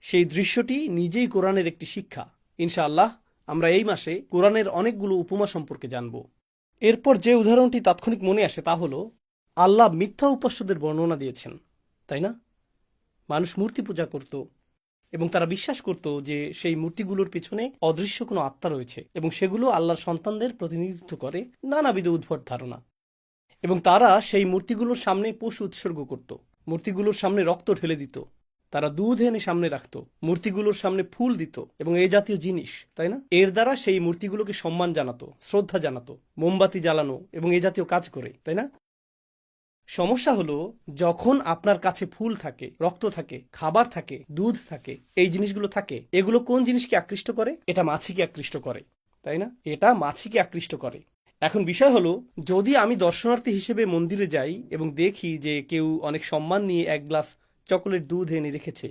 সেই দৃশ্যটি নিজেই কোরআনের একটি শিক্ষা। ইনশাআল্লাহ আমরা এই মাসে কোরআনের অনেকগুলো উপমা সম্পর্কে জানব। এরপর যে উদাহরণটি তাৎক্ষণিক মনে আসে তা হল আল্লাহ মিথ্যা উপাস্যদের বর্ণনা দিয়েছেন, তাই না? মানুষ মূর্তি পূজা করত এবং তারা বিশ্বাস করত যে সেই মূর্তিগুলোর পিছনে অদৃশ্য কোনো আত্মা রয়েছে এবং সেগুলো আল্লাহর সন্তানদের প্রতিনিধিত্ব করে, নানাবিধ উদ্ভট ধারণা। এবং তারা সেই মূর্তিগুলোর সামনে পশু উৎসর্গ করত, মূর্তিগুলোর সামনে রক্ত ঢেলে দিত, তারা দুধ এনে সামনে রাখত, মূর্তিগুলোর সামনে ফুল দিত এবং এই জাতীয় জিনিস, তাই না? এর দ্বারা সেই মূর্তিগুলোকে সম্মান জানাতো, শ্রদ্ধা জানাতো, মোমবাতি জ্বালানো এবং এই জাতীয় কাজ করে, তাই না? সমস্যা হলো যখন আপনার কাছে ফুল থাকে, রক্ত থাকে, খাবার থাকে, দুধ থাকে, এই জিনিসগুলো থাকে, এগুলো কোন জিনিসকে আকৃষ্ট করে? এটা মাছিকে আকৃষ্ট করে, তাই না? এটা মাছিকে আকৃষ্ট করে। এখন বিষয় হলো, যদি আমি দর্শনার্থী হিসেবে মন্দিরে যাই এবং দেখি যে কেউ অনেক সম্মান নিয়ে এক গ্লাস চকোলেট দুধ এনে রেখেছে